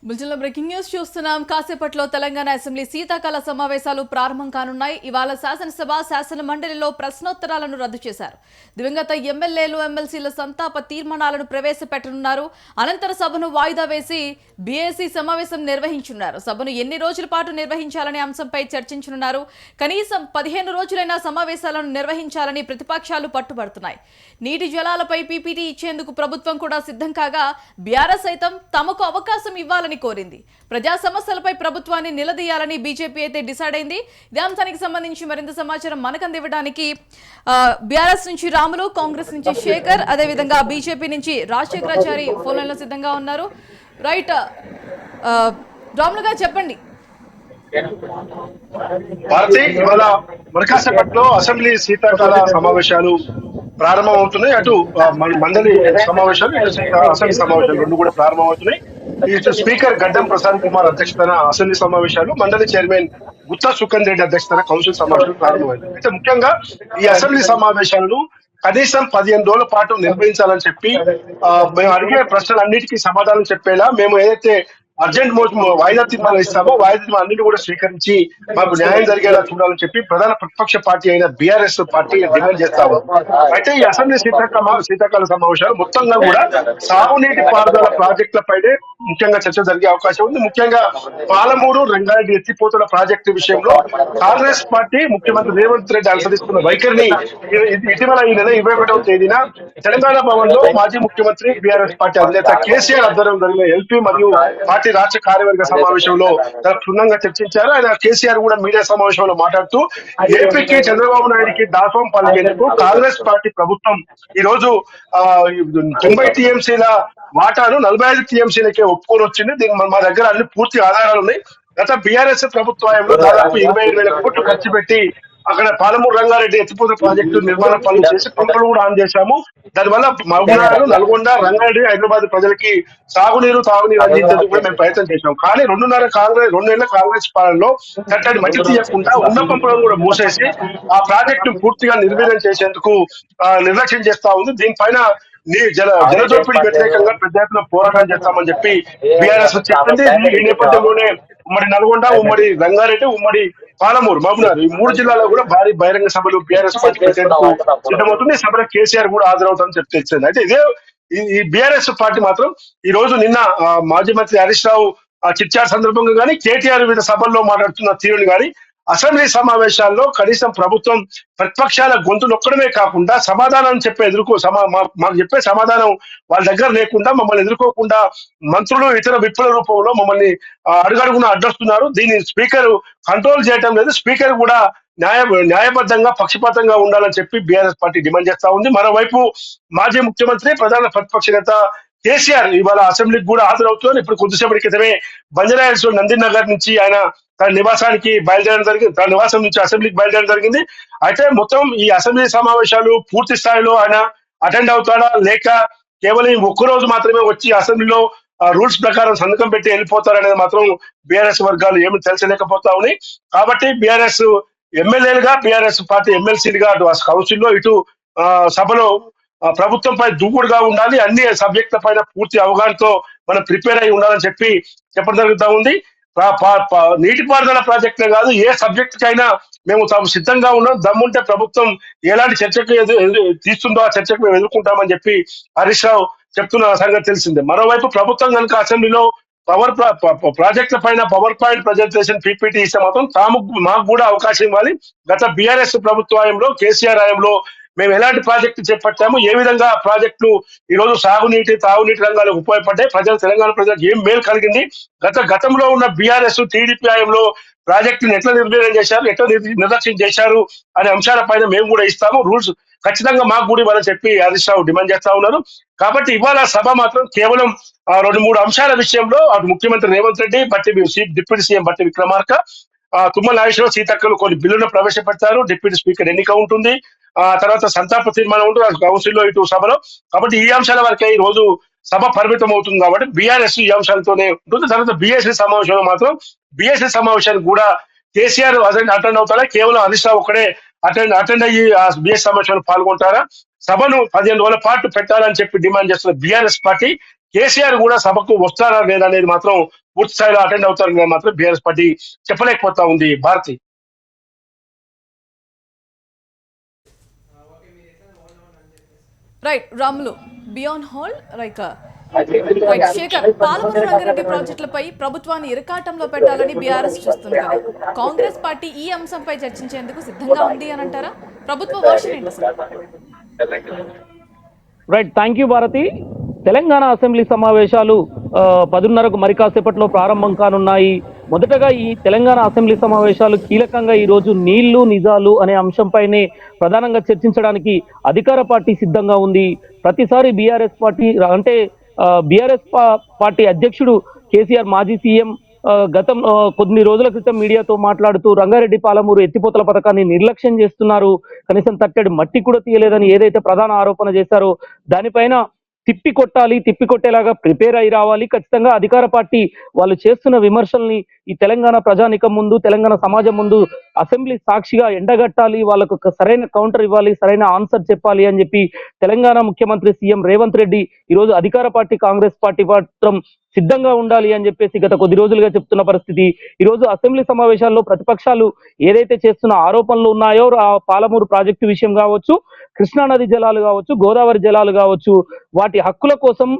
బులెటిన్లో breaking news చూస్తున్నాం. కాసేపట్లో తెలంగాణ అసెంబ్లీ శీతాకాల సమావేశాలు ప్రారంభం కానున్నాయి. ఇవాళ శాసనసభ శాసన మండలిలో ప్రశ్నోత్తరాలను రద్దు చేశారు. దివంగత ఎమ్మెల్యేలు ఎమ్మెల్సీల సంతాప తీర్మానాలను ప్రవేశపెట్టనున్నారు. అనంతర సభను వాయిదా వేసి బీఏసీ సమావేశం నిర్వహించనున్నారు. సభను ఎన్ని రోజుల పాటు నిర్వహించాలనే అంశంపై చర్చించనున్నారు. కనీసం 15 రోజులైనా సమావేశాలను నిర్వహించాలని ప్రతిపక్షాలు పట్టుబడుతున్నాయి. నీటి జలాలపై పీపీటీ ఇచ్చేందుకు ప్రభుత్వం కూడా సిద్ధం కాగా బీఆర్ఎస్ సైతం తమకు అవకాశం ఇవ్వాలని కోరింది. ప్రజా సమస్యలపై ప్రభుత్వాన్ని నిలదీయాలని బీజేపీ అయితే డిసైడ్ అయింది. ఇదే అంశానికి సంబంధించి మరింత సమాచారం మనకు అందివ్వడానికి బీఆర్ఎస్ నుంచి రాములు, కాంగ్రెస్ నుంచి శేఖర్, అదేవిధంగా బీజేపీ నుంచి రాజశేఖరాచారి ఫోన్ లైన్లో సిద్ధంగా ఉన్నారు. రైట్, రాములు గారు చెప్పండి. భారతి ఇవాళ మరికాసేపట్లో అసెంబ్లీ శీతాకాల సమావేశాలు ప్రారంభం అవుతున్నాయి. అటు మండలి సమావేశాలు, అసెంబ్లీ సమావేశాలు రెండు కూడా ప్రారంభం అవుతున్నాయి. ఇటు స్పీకర్ గడ్డం ప్రసాద్ కుమార్ అధ్యక్షతన అసెంబ్లీ సమావేశాలు, మండలి చైర్మన్ గుత్తా సుఖన్ రెడ్డి అధ్యక్షతన కౌన్సిల్ సమావేశాలు ప్రారంభమైంది. అయితే ముఖ్యంగా ఈ అసెంబ్లీ సమావేశాలను కనీసం 15 రోజుల పాటు నిర్వహించాలని చెప్పి మేము అడిగే ప్రశ్నలన్నిటికీ సమాధానం చెప్పేలా మేము ఏదైతే అర్జెంట్ వాయిదా తీర్మానం ఇస్తామో వాయిదా తీర్మానం అన్నింటి కూడా స్వీకరించి మాకు న్యాయం జరిగేలా చూడాలని చెప్పి ప్రధాన ప్రతిపక్ష పార్టీ అయిన బీఆర్ఎస్ పార్టీ డిమాండ్ చేస్తాము. అయితే ఈ అసెంబ్లీ శీతాకాల సమావేశాలు మొత్తంగా కూడా సాగునీటి పారుదల ప్రాజెక్టులపైనే ముఖ్యంగా చర్చ జరిగే అవకాశం ఉంది. ముఖ్యంగా పాలమూరు రంగారెడ్డి ఎత్తిపోతుల ప్రాజెక్టు విషయంలో కాంగ్రెస్ పార్టీ ముఖ్యమంత్రి రేవంత్ రెడ్డి అనుసరిస్తున్న వైఖరిని ఇటీవల ఈ నెల 21వ తేదీన తెలంగాణ భవన్ లో మాజీ ముఖ్యమంత్రి బీఆర్ఎస్ పార్టీ అధినేత కేసీఆర్ ఆధ్వర్యం జరిగిన ఎల్పీ మరియు పార్టీ రాష్ట్ర కార్యవర్గ సమావేశంలో క్షుణ్ణంగా చర్చించారు. ఆయన కేసీఆర్ కూడా మీడియా సమావేశంలో మాట్లాడుతూ ఏపీకి చంద్రబాబు నాయుడికి దాసోహం పలికేందుకు కాంగ్రెస్ పార్టీ ప్రభుత్వం ఈ రోజు 90 టీఎంసీల వాటాను 45 టీఎంసీలకే ఒప్పుకొని వచ్చింది. దీనికి మా దగ్గర అన్ని పూర్తి ఆధారాలు ఉన్నాయి. గత బీఆర్ఎస్ ప్రభుత్వంలో దాదాపు 25,000 కోట్లు ఖర్చు పెట్టి అక్కడ పాలమూరు రంగారెడ్డి ఎత్తిపోతల ప్రాజెక్టు నిర్మాణ పనులు చేసి పంపులు కూడా ఆన్ చేశాము. దానివల్ల మహబూబ్నగర్, నల్గొండ, రంగారెడ్డి, హైదరాబాద్ ప్రజలకి తాగునీరు అందించేందుకు కూడా మేము ప్రయత్నం చేశాం. కానీ 2 ఏళ్ల కాంగ్రెస్ పాలనలో చట్టని మట్టి తీయకుండా ఉన్న పంపులను కూడా మూసేసి ఆ ప్రాజెక్టు పూర్తిగా నిర్వీర్యం చేసేందుకు నిర్లక్ష్యం చేస్తా ఉంది. దీనిపైన జలదోపిడి వ్యతిరేకంగా పెద్ద ఎత్తున పోరాటం చేస్తామని చెప్పి బీఆర్ఎస్ చెప్పింది. ఈ నేపథ్యంలోనే ఉమ్మడి నల్గొండ, ఉమ్మడి రంగారెడ్డి, ఉమ్మడి పాలమూరు, మహబూబ్నగర్ ఈ 3 జిల్లాలో కూడా భారీ బహిరంగ సభలు బీఆర్ఎస్ పార్టీ పెట్టేందుకు సిద్ధమవుతుంది. సభలో కేసీఆర్ కూడా హాజరవుతారని చెప్తే అయితే ఇదే ఈ బీఆర్ఎస్ పార్టీ మాత్రం ఈ రోజు నిన్న మాజీ మంత్రి హరీష్ రావు చిట్చాట్ సందర్భంగా కానీ కేటీఆర్ వివిధ సభల్లో మాట్లాడుతున్న తీరుని కానీ అసెంబ్లీ సమావేశాల్లో కనీసం ప్రభుత్వం ప్రతిపక్షాల గొంతు నొక్కడమే కాకుండా సమాధానం మాకు చెప్పే సమాధానం వాళ్ళ దగ్గర లేకుండా మమ్మల్ని ఎదుర్కోకుండా మంత్రులు ఇతర విప్పుల రూపంలో మమ్మల్ని అడుగడుగున అడ్డొస్తున్నారు. దీన్ని స్పీకర్ కంట్రోల్ చేయటం లేదు. స్పీకర్ కూడా న్యాయబద్ధంగా పక్షపాతంగా ఉండాలని చెప్పి బీఆర్ఎస్ పార్టీ డిమాండ్ చేస్తా ఉంది. మరోవైపు మాజీ ముఖ్యమంత్రి ప్రధాన ప్రతిపక్ష నేత కేసీఆర్ ఇవాళ అసెంబ్లీకి కూడా హాజరవుతున్నారు. ఇప్పుడు కొద్దిసేపటి క్రితమే బంజారాహిల్స్ నందినగర్ నుంచి ఆయన తన నివాసానికి బయలుదేరడం జరిగింది. తన నివాసం నుంచి అసెంబ్లీకి బయలుదేరడం జరిగింది. అయితే మొత్తం ఈ అసెంబ్లీ సమావేశాలు పూర్తి స్థాయిలో ఆయన అటెండ్ అవుతాడా లేక కేవలం ఒక్కరోజు మాత్రమే వచ్చి అసెంబ్లీలో రూల్స్ ప్రకారం సంతకం పెట్టి వెళ్ళిపోతారనేది మాత్రం బీఆర్ఎస్ వర్గాలు ఏమి తెలిసలేకపోతా ఉన్నాయి. కాబట్టి బీఆర్ఎస్ ఎమ్మెల్యేలుగా, బీఆర్ఎస్ పార్టీ ఎమ్మెల్సీలుగా అటు కౌన్సిల్లో ఇటు సభలో ప్రభుత్వంపై దూకుడుగా ఉండాలి, అన్ని సబ్జెక్టుల పైన పూర్తి అవగాహనతో మనం ప్రిపేర్ అయి ఉండాలని చెప్పడం జరుగుతూ ఉంది. నీటిపారుదల ప్రాజెక్టులే కాదు, ఏ సబ్జెక్ట్ కైనా మేము సిద్ధంగా ఉన్నాం. దమ్ముంటే ప్రభుత్వం ఎలాంటి చర్చకు తీస్తుందో ఆ చర్చకు మేము ఎదుర్కొంటామని చెప్పి హరీష్ రావు చెప్తున్న సంగతి తెలిసిందే. మరోవైపు ప్రభుత్వం కనుక అసెంబ్లీలో ప్రాజెక్టుల పైన పవర్ పాయింట్ ప్రజెంటేషన్ పీపీటీ ఇస్తే మాత్రం మాకు కూడా అవకాశం ఇవ్వాలి. గత బీఆర్ఎస్ ప్రభుత్వంలో కేసీఆర్ హయాంలో మేము ఎలాంటి ప్రాజెక్టు చేపట్టాము, ఏ విధంగా ప్రాజెక్టులు ఈ రోజు తాగునీటి రంగాలకు ఉపయోగపడ్డాయి, తెలంగాణ ప్రజలకు ఏం మేలు కలిగింది, గతంలో ఉన్న బీఆర్ఎస్ టీడీపీ హయాంలో ప్రాజెక్టులను ఎట్లా నిర్వీర్యం చేశారు, ఎట్లా నిర్లక్ష్యం చేశారు అనే అంశాలపైన మేము కూడా ఇస్తాము. రూల్స్ ఖచ్చితంగా మాకు కూడా ఇవ్వాలని చెప్పి హరీష్ రావు డిమాండ్ చేస్తా ఉన్నారు. కాబట్టి ఇవాళ సభ మాత్రం కేవలం 2-3 అంశాల విషయంలో అటు ముఖ్యమంత్రి రేవంత్ రెడ్డి, డిప్యూటీ సీఎం బట్టి విక్రమార్క, తుమ్మల నాగేశ్వరరావు, సీతక్కలు కొన్ని బిల్లులను ప్రవేశపెడతారు. డిప్యూటీ స్పీకర్ ఎన్నిక ఉంటుంది. తర్వాత సంతాప తీర్మానం ఉంటుంది కౌన్సిల్లో ఇటు సభలో. కాబట్టి ఈ అంశాల వరకే ఈ రోజు సభ పరిమితం అవుతుంది. కాబట్టి బీఆర్ఎస్ ఈ అంశాలతోనే ఉంటుంది. తర్వాత బీఎస్సీ సమావేశంలో మాత్రం బీఎస్సీ సమావేశానికి కూడా కేసీఆర్ అటెండ్ అవుతారా, కేవలం హరీష్ రావు ఒక్కడే అటెండ్ అయ్యి ఆ బీఎస్ సమావేశంలో పాల్గొంటారా, సభను 15 రోజుల పాటు పెట్టాలని చెప్పి డిమాండ్ చేస్తున్న బీఆర్ఎస్ పార్టీ కేసీఆర్ కూడా సభకు వస్తారా లేదనేది మాత్రం పూర్తి స్థాయిలో అటెండ్ అవుతారని మాత్రం బీఆర్ఎస్ పార్టీ చెప్పలేకపోతా ఉంది భారతి. రైట్ రాములు బియాన్ హాల్ రైట్ శేఖర్, పాలమూరు రంగారెడ్డి ప్రాజెక్టులపై ప్రభుత్వాన్ని ఇరకాటంలో పెట్టాలని బీఆర్ఎస్ చూస్తుంది కదా, కాంగ్రెస్ పార్టీ ఈ అంశంపై చర్చించేందుకు సిద్ధంగా ఉంది అని అంటారా? ప్రభుత్వ వర్షన్ ఏంటి అసలు? Right, thank you Bharathi. Telangana assembly సమావేశాలు 10:30కు మరి కాసేపట్లో ప్రారంభం కానున్నాయి. మొదటగా ఈ తెలంగాణ అసెంబ్లీ సమావేశాలు కీలకంగా ఈ రోజు నీళ్లు నిజాలు అనే అంశంపైనే ప్రధానంగా చర్చించడానికి అధికార పార్టీ సిద్ధంగా ఉంది. ప్రతిసారి బీఆర్ఎస్ పార్టీ అంటే బీఆర్ఎస్ పార్టీ అధ్యక్షుడు కేసీఆర్, మాజీ సీఎం గతం కొన్ని రోజుల క్రితం మీడియాతో మాట్లాడుతూ రంగారెడ్డి పాలమూరు ఎత్తిపోతల పథకాన్ని నిర్లక్ష్యం చేస్తున్నారు, కనీసం తట్టడి మట్టి కూడా తీయలేదని ఏదైతే ప్రధాన ఆరోపణ చేశారో దానిపైన తిప్పికొట్టేలాగా ప్రిపేర్ అయి రావాలి. ఖచ్చితంగా అధికార పార్టీ వాళ్ళు చేస్తున్న విమర్శల్ని ఈ తెలంగాణ ప్రజానికం ముందు, తెలంగాణ సమాజం ముందు అసెంబ్లీ సాక్షిగా ఎండగట్టాలి, వాళ్ళకు ఒక సరైన కౌంటర్ ఇవ్వాలి, సరైన ఆన్సర్ చెప్పాలి అని చెప్పి తెలంగాణ ముఖ్యమంత్రి సీఎం రేవంత్ రెడ్డి ఈరోజు అధికార పార్టీ కాంగ్రెస్ పార్టీ మాత్రం సిద్ధంగా ఉండాలి అని చెప్పేసి గత కొద్ది రోజులుగా చెప్తున్న పరిస్థితి. ఈ రోజు అసెంబ్లీ సమావేశాల్లో ప్రతిపక్షాలు ఏదైతే చేస్తున్న ఆరోపణలు ఉన్నాయో, పాలమూరు ప్రాజెక్టు విషయం కావచ్చు, కృష్ణానది జలాలు కావచ్చు, గోదావరి జలాలు కావచ్చు, వాటి హక్కుల కోసం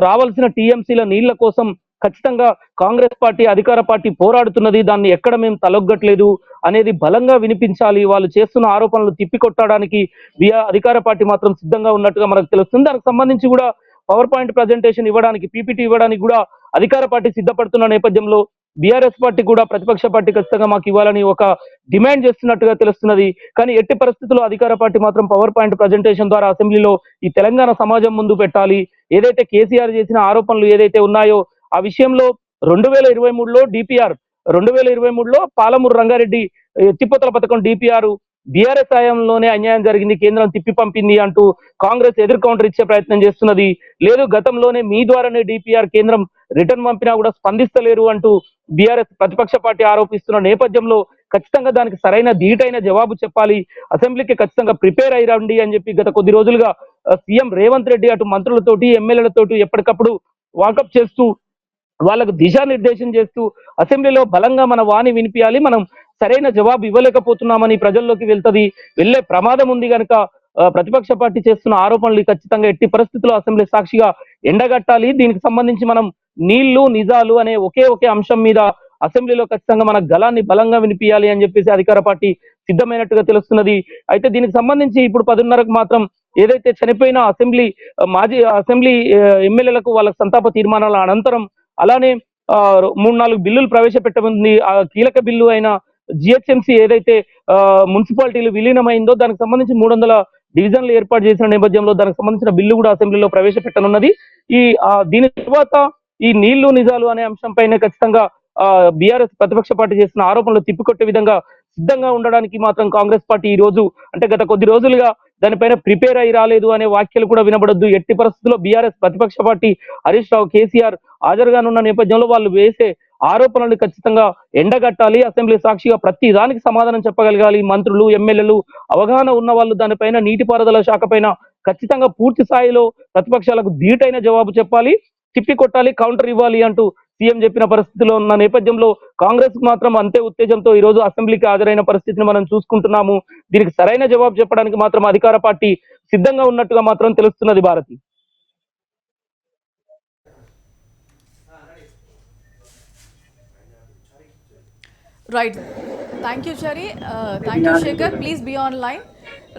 రావాల్సిన టీఎంసీల నీళ్ల కోసం ఖచ్చితంగా కాంగ్రెస్ పార్టీ అధికార పార్టీ పోరాడుతున్నది, దాన్ని ఎక్కడ మేము తలొగ్గట్లేదు అనేది బలంగా వినిపించాలి. వాళ్ళు చేస్తున్న ఆరోపణలు తిప్పికొట్టడానికి అధికార పార్టీ మాత్రం సిద్ధంగా ఉన్నట్టుగా మనకు తెలుస్తుంది. దానికి సంబంధించి కూడా పవర్ పాయింట్ ప్రజెంటేషన్ ఇవ్వడానికి, పీపీటీ ఇవ్వడానికి కూడా అధికార పార్టీ సిద్ధపడుతున్న నేపథ్యంలో బీఆర్ఎస్ పార్టీ కూడా ప్రతిపక్ష పార్టీ ఖచ్చితంగా మాకు ఇవ్వాలని ఒక డిమాండ్ చేస్తున్నట్టుగా తెలుస్తున్నది. కానీ ఎట్టి పరిస్థితుల్లో అధికార పార్టీ మాత్రం పవర్ పాయింట్ ప్రజెంటేషన్ ద్వారా అసెంబ్లీలో ఈ తెలంగాణ సమాజం ముందు పెట్టాలి. ఏదైతే కేసీఆర్ చేసిన ఆరోపణలు ఏదైతే ఉన్నాయో ఆ విషయంలో 2023లో డిపిఆర్ 2023లో పాలమూరు రంగారెడ్డి ఎత్తిపోతల పథకం డిపిఆర్ బీఆర్ఎస్ హయాంలోనే అన్యాయం జరిగింది, కేంద్రం తిప్పి పంపింది అంటూ కాంగ్రెస్ ఎదురు కౌంటర్ ఇచ్చే ప్రయత్నం చేస్తున్నది. లేదు, గతంలోనే మీ ద్వారానే డిపిఆర్ కేంద్రం రిటర్న్ పంపినా కూడా స్పందిస్తలేరు అంటూ బీఆర్ఎస్ ప్రతిపక్ష పార్టీ ఆరోపిస్తున్న నేపథ్యంలో ఖచ్చితంగా దానికి సరైన ధీటైన జవాబు చెప్పాలి, అసెంబ్లీకి ఖచ్చితంగా ప్రిపేర్ అయి రండి అని చెప్పి గత కొద్ది రోజులుగా సీఎం రేవంత్ రెడ్డి అటు మంత్రులతోటి ఎమ్మెల్యేలతోటి ఎప్పటికప్పుడు వాకప్ చేస్తూ వాళ్ళకు దిశానిర్దేశం చేస్తూ అసెంబ్లీలో బలంగా మన వాణి వినిపించాలి, మనం సరైన జవాబు ఇవ్వలేకపోతున్నామని ప్రజల్లోకి వెళ్లే ప్రమాదం ఉంది కనుక ప్రతిపక్ష పార్టీ చేస్తున్న ఆరోపణలు ఖచ్చితంగా ఎట్టి పరిస్థితుల్లో అసెంబ్లీ సాక్షిగా ఎండగట్టాలి. దీనికి సంబంధించి మనం నీళ్లు నిజాలు అనే ఒకే అంశం మీద అసెంబ్లీలో ఖచ్చితంగా మన గళాన్ని బలంగా వినిపించాలి అని చెప్పేసి అధికార పార్టీ సిద్ధమైనట్టుగా తెలుస్తున్నది. అయితే దీనికి సంబంధించి ఇప్పుడు 10:30కు మాత్రం ఏదైతే చనిపోయిన మాజీ అసెంబ్లీ ఎమ్మెల్యేలకు వాళ్ళ సంతాప తీర్మానాల అనంతరం అలానే 3-4 బిల్లులు ప్రవేశపెట్టనుంది. ఆ కీలక బిల్లు అయిన జిహెచ్ఎంసీ ఏదైతే మున్సిపాలిటీలు విలీనమైందో దానికి సంబంధించి 300 డివిజన్లు ఏర్పాటు చేసిన నేపథ్యంలో దానికి సంబంధించిన బిల్లు కూడా అసెంబ్లీలో ప్రవేశపెట్టనున్నది. దీని తర్వాత ఈ నీళ్లు నిజాలు అనే అంశంపైనే ఖచ్చితంగా బీఆర్ఎస్ ప్రతిపక్ష పార్టీ చేస్తున్న ఆరోపణలు తిప్పికొట్టే విధంగా సిద్ధంగా ఉండడానికి మాత్రం కాంగ్రెస్ పార్టీ ఈ రోజు అంటే గత కొద్ది రోజులుగా దానిపైన ప్రిపేర్ అయి రాలేదు అనే వ్యాఖ్యలు కూడా వినబడద్దు. ఎట్టి పరిస్థితుల్లో బీఆర్ఎస్ ప్రతిపక్ష పార్టీ హరీష్ రావు, కేసీఆర్ హాజరుగానున్న నేపథ్యంలో వాళ్ళు వేసే ఆరోపణలను ఖచ్చితంగా ఎండగట్టాలి, అసెంబ్లీ సాక్షిగా ప్రతి దానికి సమాధానం చెప్పగలగాలి. మంత్రులు, ఎమ్మెల్యేలు అవగాహన ఉన్న వాళ్ళు దానిపైన నీటిపారుదల శాఖ పైన ఖచ్చితంగా పూర్తి స్థాయిలో ప్రతిపక్షాలకు ధీటైన జవాబు చెప్పాలి, తిప్పికొట్టాలి, కౌంటర్ ఇవ్వాలి అంటూ సీఎం చెప్పిన పరిస్థితిలో ఉన్న నేపథ్యంలో కాంగ్రెస్ మాత్రం అంతే ఉత్తేజంతో ఈ రోజు అసెంబ్లీకి హాజరైన పరిస్థితిని మనం చూసుకుంటున్నాము. దీనికి సరైన జవాబు చెప్పడానికి మాత్రం అధికార పార్టీ సిద్ధంగా ఉన్నట్టుగా మాత్రం తెలుస్తున్నది Bharati. Right, thank you Chari, thank you Shekhar, please be on line.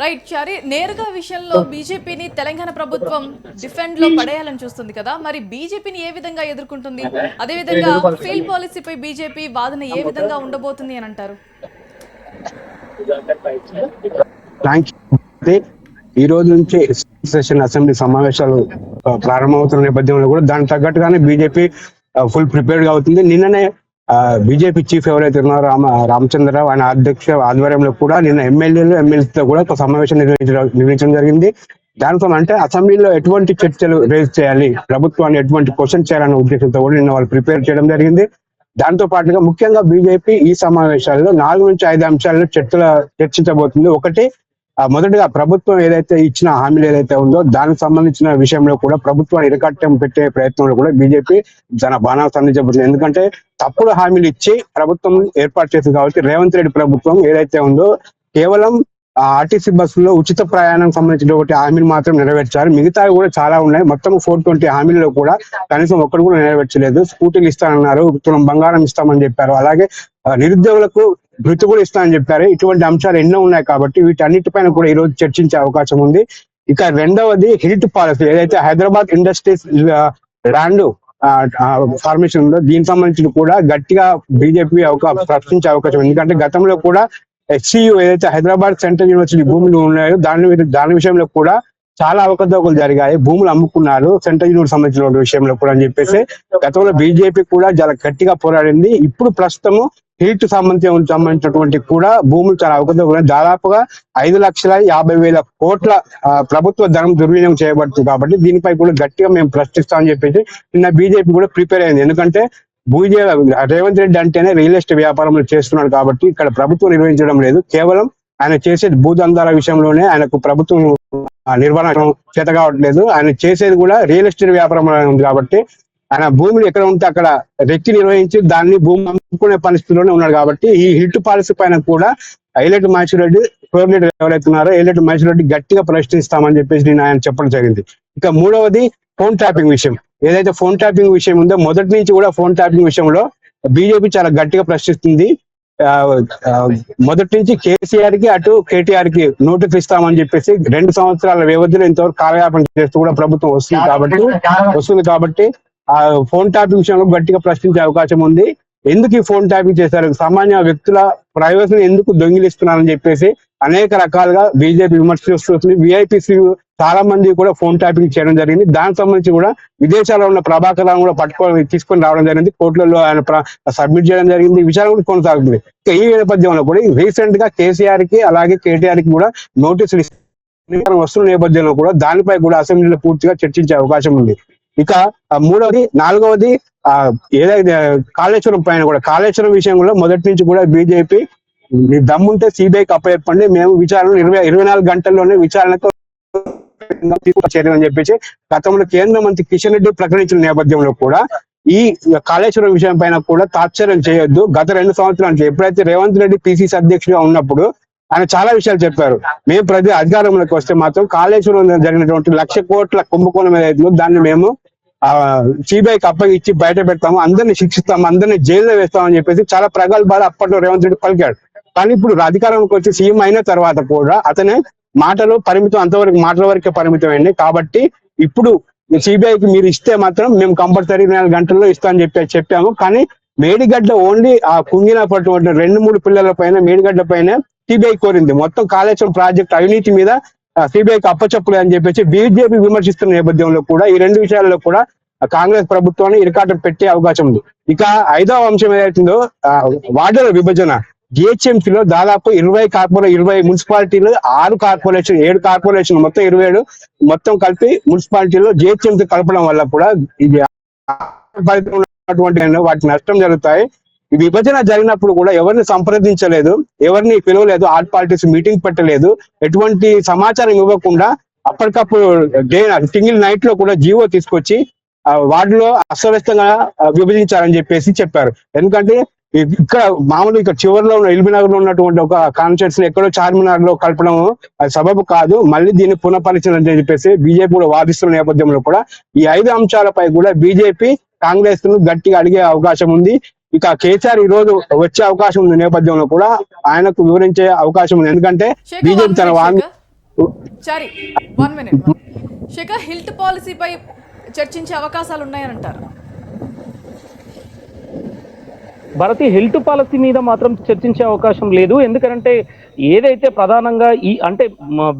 Right Chari, నేరుగా విషయంలో బీజేపీని తెలంగాణ ప్రభుత్వం డిఫెండ్ లో పడేయాలని చూస్తుంది కదా, మరి బీజేపీని ఏ విధంగా ఎదుర్కొంటుంది? అదేవిధంగా ఫీల్డ్ పాలసీపై బీజేపీ వాదన ఏ విధంగా ఉండబోతుంది అని అంటారు? ఈ రోజు నుంచి సెషన్ అసెంబ్లీ సమావేశాలు ప్రారంభమవుతున్న నేపథ్యంలో కూడా దానికి తగ్గట్టుగానే బీజేపీ ఫుల్ ప్రిపేర్డ్ గా అవుతుంది. నిన్ననే బీజేపీ చీఫ్ ఎవరైతే ఉన్నారో రామచంద్రరావు ఆయన అధ్యక్ష ఆధ్వర్యంలో కూడా నిన్న ఎమ్మెల్యేలతో కూడా ఒక సమావేశం నిర్వహించడం జరిగింది. దానితో అంటే అసెంబ్లీలో ఎటువంటి చర్చలు రేజ్ చేయాలి, ప్రభుత్వాన్ని ఎటువంటి క్వశ్చన్ చేయాలనే ఉద్దేశంతో కూడా నిన్న వాళ్ళు ప్రిపేర్ చేయడం జరిగింది. దాంతో పాటుగా ముఖ్యంగా బీజేపీ ఈ సమావేశాల్లో 4 నుంచి 5 అంశాలను చర్చించబోతుంది. ఒకటి మొదటగా ప్రభుత్వం ఏదైతే ఇచ్చిన హామీలు ఏదైతే ఉందో దానికి సంబంధించిన విషయంలో కూడా ప్రభుత్వాన్ని ఇరకట్టం పెట్టే ప్రయత్నంలో కూడా బీజేపీ తన బాణాలు సంధించబడుతుంది. ఎందుకంటే తప్పుడు హామీలు ఇచ్చి ప్రభుత్వం ఏర్పాటు చేసింది కాబట్టి రేవంత్ రెడ్డి ప్రభుత్వం ఏదైతే ఉందో కేవలం ఆర్టీసీ బస్సులో ఉచిత ప్రయాణం సంబంధించిన ఒకటి హామీలు మాత్రం నెరవేర్చారు. మిగతావి కూడా చాలా ఉన్నాయి. మొత్తం 420 హామీలలో కూడా కనీసం ఒక్కడు కూడా నెరవేర్చలేదు. స్కూటీలు ఇస్తానన్నారు, తులం బంగారం ఇస్తామని చెప్పారు, అలాగే నిరుద్యోగులకు భృతి కూడా ఇస్తామని చెప్పారు. ఇటువంటి అంశాలు ఎన్నో ఉన్నాయి కాబట్టి వీటన్నిటిపైన కూడా ఈ రోజు చర్చించే అవకాశం ఉంది. ఇక రెండవది హిల్ట్ పాలసీ ఏదైతే హైదరాబాద్ ఇండస్ట్రీస్ ల్యాండ్ ఫార్మేషన్ ఉందో దీనికి సంబంధించి కూడా గట్టిగా బీజేపీ ప్రశ్నించే అవకాశం ఉంది. ఎందుకంటే గతంలో కూడా HCU ఏదైతే హైదరాబాద్ సెంట్రల్ యూనివర్సిటీ భూములు ఉన్నాయో దాని విషయంలో కూడా చాలా అవకతవకలు జరిగాయి. భూములు అమ్ముకున్నారు సెంట్రల్ యూనివర్సిటీ సంబంధించిన విషయంలో కూడా అని చెప్పేసి గతంలో బీజేపీ కూడా చాలా గట్టిగా పోరాడింది. ఇప్పుడు ప్రస్తుతము హీట్ సంబంధించినటువంటి కూడా భూములు చాలా అవకతవకలు, దాదాపుగా 5,50,000 కోట్ల ప్రభుత్వ ధనం దుర్వినియోగం చేయబడుతుంది. కాబట్టి దీనిపై కూడా గట్టిగా మేము ప్రశ్నిస్తామని చెప్పేసి నిన్న బీజేపీ కూడా ప్రిపేర్ అయింది. ఎందుకంటే రేవంత్ రెడ్డి అంటేనే రియల్ ఎస్టేట్ వ్యాపారంలో చేస్తున్నాడు కాబట్టి ఇక్కడ ప్రభుత్వం నిర్వహించడం లేదు. కేవలం ఆయన చేసే భూదందాల విషయంలోనే ఆయనకు ప్రభుత్వం నిర్వహణ చేత కావట్లేదు. ఆయన చేసేది కూడా రియల్ ఎస్టేట్ వ్యాపారం ఉంది కాబట్టి ఆయన భూములు ఎక్కడ ఉంటే అక్కడ రెక్కి నిర్వహించి దాన్ని భూమి అమ్ముకునే పరిస్థితిలోనే ఉన్నాడు. కాబట్టి ఈ హిట్ పాలసీ పైన కూడా హైలైట్ మహేశ్వరరెడ్డి ఎవరైతే ఉన్నారో హైలైట్ మహేశ్వరరెడ్డి గట్టిగా ప్రశ్నిస్తామని చెప్పేసి నేను ఆయన చెప్పడం జరిగింది. ఇక మూడవది ఫోన్ ట్యాపింగ్ విషయం. ఏదైతే ఫోన్ ట్యాపింగ్ విషయం ఉందో మొదటి నుంచి కూడా ఫోన్ ట్యాపింగ్ విషయంలో బీజేపీ చాలా గట్టిగా ప్రశ్నిస్తుంది. మొదటి నుంచి కేసీఆర్ కి అటు కేటీఆర్ కి నోటీస్ ఇస్తామని చెప్పేసి 2 సంవత్సరాల వ్యవధిలో ఇంతవరకు కాలయాపన చేస్తూ కూడా ప్రభుత్వం వస్తుంది కాబట్టి ఆ ఫోన్ ట్యాపింగ్ విషయంలో గట్టిగా ప్రశ్నించే అవకాశం ఉంది. ఎందుకు ఈ ఫోన్ ట్యాపింగ్ చేశారు, సామాన్య వ్యక్తుల ప్రైవసీని ఎందుకు దొంగిలిస్తున్నారని చెప్పేసి అనేక రకాలుగా బీజేపీ విమర్శిస్తుంది. విఐపీస్ చాలా మంది కూడా ఫోన్ ట్యాపింగ్ చేయడం జరిగింది. దానికి సంబంధించి కూడా విదేశాల్లో ఉన్న ప్రభాకర్ రావు కూడా తీసుకొని రావడం జరిగింది. కోర్టులలో ఆయన సబ్మిట్ చేయడం జరిగింది. ఈ విషయాలు కూడా కొనసాగుతుంది. ఈ నేపథ్యంలో కూడా రీసెంట్ గా కేసీఆర్ కి అలాగే కేటీఆర్ కి కూడా నోటీసులు వస్తున్న నేపథ్యంలో కూడా దానిపై కూడా అసెంబ్లీలో పూర్తిగా చర్చించే అవకాశం ఉంది. ఇక నాలుగవది ఏదైతే కాళేశ్వరం పైన కూడా కాళేశ్వరం విషయంలో మొదటి నుంచి కూడా బీజేపీ దమ్ముంటే సిబిఐకి అప్పచెప్పండి, మేము విచారణ 24 గంటల్లోనే విచారణకు చర్యని చెప్పేసి గతంలో కేంద్ర మంత్రి కిషన్ రెడ్డి ప్రకటించిన నేపథ్యంలో కూడా ఈ కాళేశ్వరం విషయం పైన కూడా తాత్సర్యం చేయొద్దు. గత 2 సంవత్సరాలు ఎప్పుడైతే రేవంత్ రెడ్డి పిసిసి అధ్యక్షుడిగా ఉన్నప్పుడు ఆయన చాలా విషయాలు చెప్పారు. మేము ప్రతి అధికారంలోకి వస్తే మాత్రం కాళేశ్వరం జరిగినటువంటి 1,00,000 కోట్ల కుంభకోణం ఏదైతుందో దాన్ని మేము సిబిఐకి అప్పగిచ్చి బయట పెడతాము, అందరినీ శిక్షిస్తాము, అందరినీ జైల్లో వేస్తామని చెప్పేసి చాలా ప్రగల్భాలు అప్పట్లో రేవంత్ రెడ్డి పలికాడు. కానీ ఇప్పుడు అధికారంలోకి వచ్చి సీఎం అయిన తర్వాత కూడా అతనే మాటలు పరిమితం, అంతవరకు మాటల వరకే పరిమితం అయింది. కాబట్టి ఇప్పుడు సిబిఐకి మీరు ఇస్తే మాత్రం మేము కంపల్సరీ 24 గంటల్లో ఇస్తామని చెప్పాము. కానీ మేడిగడ్డ ఓన్లీ ఆ కుంగినటువంటి 2-3 పిల్లల పైన మేడిగడ్డ పైన సిబిఐ కోరింది. మొత్తం కాళేశ్వరం ప్రాజెక్ట్ అవినీతి మీద సిబిఐకి అప్పచెప్పలే అని చెప్పేసి బీజేపీ విమర్శిస్తున్న నేపథ్యంలో కూడా ఈ 2 విషయాల్లో కూడా కాంగ్రెస్ ప్రభుత్వాన్ని ఇరకాటం పెట్టే అవకాశం ఉంది. ఇక 5వ అంశం ఏదైతుందో వార్డుల విభజన. జిహెచ్ఎంసీలో దాదాపు 20 మున్సిపాలిటీలు 7 కార్పొరేషన్ మొత్తం 27 మొత్తం కలిపి మున్సిపాలిటీలో జిహెచ్ఎంసీ కలపడం వల్ల కూడా ఇది వాటి నష్టం జరుగుతాయి. ఈ విభజన జరిగినప్పుడు కూడా ఎవరిని సంప్రదించలేదు, ఎవరిని పిలవలేదు, ఆల్ పార్టీస్ మీటింగ్ పెట్టలేదు, ఎటువంటి సమాచారం ఇవ్వకుండా అప్పటికప్పుడు సింగిల్ నైట్ లో కూడా జీవో తీసుకొచ్చి వార్డులో అస్తవ్యస్తంగా విభజించారని చెప్పేసి చెప్పారు. ఎందుకంటే ఇక్కడ మామూలు ఇక్కడ చివరిలో ఉన్న ఎల్బీనగర్ లో ఉన్నటువంటి ఒక కాన్స్టిట్యూన్సీ ఎక్కడో చార్మినార్ లో కలపడం అది సబబు కాదు, మళ్ళీ దీన్ని పునఃపరిశీలన అని చెప్పేసి బీజేపీ కూడా వాదిస్తున్న నేపథ్యంలో కూడా ఈ 5 అంశాలపై కూడా బీజేపీ కాంగ్రెస్ ను గట్టిగా అడిగే అవకాశం ఉంది. ఇక కేసీఆర్ ఈ రోజు వచ్చే అవకాశం ఉంది నేపథ్యంలో కూడా ఆయనకు వివరించే అవకాశం ఉంది. ఎందుకంటే బీజేపీ తన శేఖర్ హిల్ట్ పాలసీపై చర్చించే అవకాశాలు ఉన్నాయంటారు. భారతీయ హెల్త్ పాలసీ మీద మాత్రం చర్చించే అవకాశం లేదు. ఎందుకంటే ఏదైతే ప్రధానంగా అంటే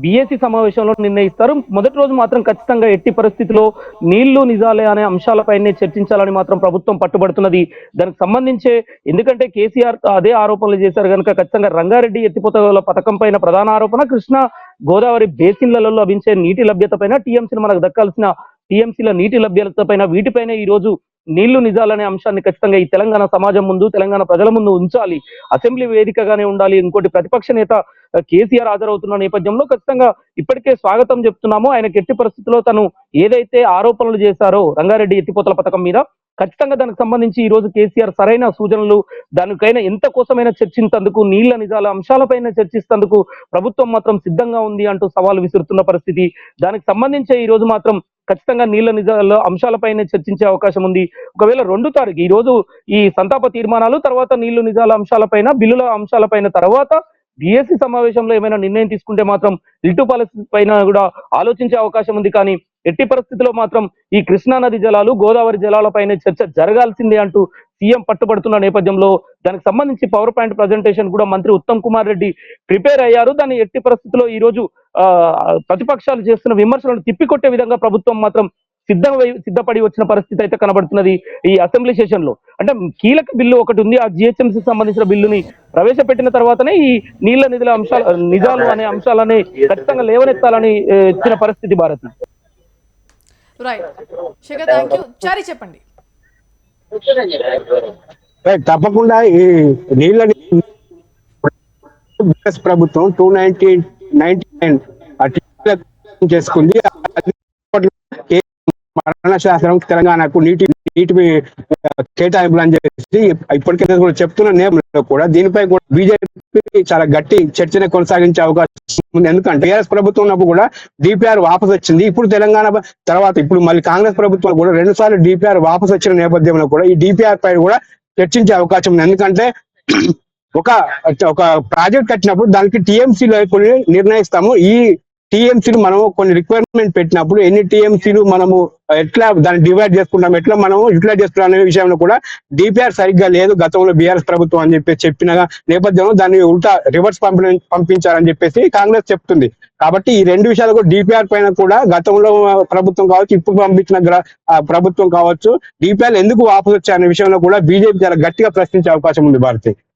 బీఏసీ సమావేశంలో నిర్ణయిస్తారు, మొదటి రోజు మాత్రం ఖచ్చితంగా ఎట్టి పరిస్థితిలో నీళ్లు నిజాలే అనే అంశాలపైనే చర్చించాలని మాత్రం ప్రభుత్వం పట్టుబడుతున్నది. దానికి సంబంధించే ఎందుకంటే కేసీఆర్ అదే ఆరోపణలు చేశారు కనుక ఖచ్చితంగా రంగారెడ్డి ఎత్తిపోతల పథకం పైన ప్రధాన ఆరోపణ, కృష్ణా గోదావరి బేసిన్లలో లభించే నీటి లభ్యత పైన టీఎంసీలు మనకు దక్కాల్సిన టీఎంసీల నీటి లభ్యత పైన వీటిపైన ఈ రోజు నీళ్లు నిజాలనే అంశాన్ని ఖచ్చితంగా ఈ తెలంగాణ సమాజం ముందు, తెలంగాణ ప్రజల ముందు ఉంచాలి, అసెంబ్లీ వేదికగానే ఉండాలి. ఇంకోటి ప్రతిపక్ష నేత కేసీఆర్ హాజరవుతున్న నేపథ్యంలో ఖచ్చితంగా ఇప్పటికే స్వాగతం చెప్తున్నాము. ఆయన ఎట్టి పరిస్థితుల్లో తను ఏదైతే ఆరోపణలు చేశారో రంగారెడ్డి ఎత్తిపోతల పథకం మీద, ఖచ్చితంగా దానికి సంబంధించి ఈ రోజు కేసీఆర్ సరైన సూచనలు, దానికైనా ఎంత కోసమైనా చర్చించేందుకు, నీళ్ల నిజాల అంశాలపైన చర్చిస్తేందుకు ప్రభుత్వం మాత్రం సిద్ధంగా ఉంది అంటూ సవాల్ విసురుతున్న పరిస్థితి. దానికి సంబంధించి ఈ రోజు మాత్రం ఖచ్చితంగా నీళ్ల నిజాల అంశాలపైనే చర్చించే అవకాశం ఉంది. ఒకవేళ 2 తారీఖు ఈ రోజు ఈ సంతాప తీర్మానాలు, తర్వాత నీళ్లు నిజాల అంశాలపైన, బిల్లుల అంశాలపైన తర్వాత డిఎస్సి సమావేశంలో ఏమైనా నిర్ణయం తీసుకుంటే మాత్రం లిటు పాలసీ పైన కూడా ఆలోచించే అవకాశం ఉంది. కానీ ఎట్టి పరిస్థితుల్లో మాత్రం ఈ కృష్ణా నది జలాలు, గోదావరి జలాలపైనే చర్చ జరగాల్సిందే అంటూ సీఎం పట్టుబడుతున్న నేపథ్యంలో దానికి సంబంధించి పవర్ పాయింట్ ప్రజెంటేషన్ కూడా మంత్రి ఉత్తమ్ కుమార్ రెడ్డి ప్రిపేర్ అయ్యారు. దాన్ని ఎట్టి పరిస్థితుల్లో ఈ రోజు ప్రతిపక్షాలు చేస్తున్న విమర్శలను తిప్పికొట్టే విధంగా ప్రభుత్వం మాత్రం సిద్ధపడి వచ్చిన పరిస్థితి అయితే కనబడుతున్నది ఈ అసెంబ్లీ సెషన్ లో. అంటే కీలక బిల్లు ఒకటి ఉంది, ఆ జిహెచ్ఎంసీ సంబంధించిన బిల్లుని ప్రవేశపెట్టిన తర్వాతనే ఈ నీళ్ల నిధుల నిజాలు అనే అంశాలని ఖచ్చితంగా లేవనెత్తాలని ఇచ్చిన పరిస్థితి Bharati. Right Shekhar, thank you. Chari చెప్పండి. తప్పకుండా ఈ నీళ్ళ ప్రభుత్వం 299 చేసుకుంది. మరణ శాస్త్రం తెలంగాణకు నీటి కేటాయింపులు అని చెప్పేసి ఇప్పటికే కూడా చెప్తున్న నేపథ్యంలో కూడా దీనిపై కూడా బీజేపీ చాలా గట్టి చర్చనే కొనసాగించే అవకాశం ఉంది. ఎందుకంటే టీఆర్ఎస్ ప్రభుత్వం ఉన్నప్పుడు కూడా డిపిఆర్ వాపసు వచ్చింది. ఇప్పుడు తెలంగాణ తర్వాత ఇప్పుడు మళ్ళీ కాంగ్రెస్ ప్రభుత్వం కూడా 2 సార్లు డిపిఆర్ వాపసు వచ్చిన నేపథ్యంలో కూడా ఈ డిపిఆర్ పై కూడా చర్చించే అవకాశం ఉంది. ఎందుకంటే ఒక ప్రాజెక్ట్ కట్టినప్పుడు దానికి టీఎంసీలో కొన్ని నిర్ణయిస్తాము. ఈ టీఎంసీలు మనము కొన్ని రిక్వైర్మెంట్ పెట్టినప్పుడు ఎన్ని టీఎంసీలు మనము ఎట్లా దాన్ని డివైడ్ చేసుకుంటాం, ఎట్లా మనము యూటిలైజ్ చేసుకుంటాం అనే విషయంలో కూడా డిపిఆర్ సరిగ్గా లేదు గతంలో బీఆర్ఎస్ ప్రభుత్వం అని చెప్పి చెప్పిన నేపథ్యంలో దాన్ని ఉల్టా రివర్స్ పంపించారని చెప్పేసి కాంగ్రెస్ చెప్తుంది. కాబట్టి ఈ 2 విషయాలు కూడా డిపిఆర్ పైన కూడా గతంలో ప్రభుత్వం కావచ్చు, ఇప్పుడు పంపించిన ప్రభుత్వం కావచ్చు, డిపిఆర్ ఎందుకు వాపసు వచ్చాయనే విషయంలో కూడా బీజేపీ చాలా గట్టిగా ప్రశ్నించే అవకాశం ఉంది భారతి.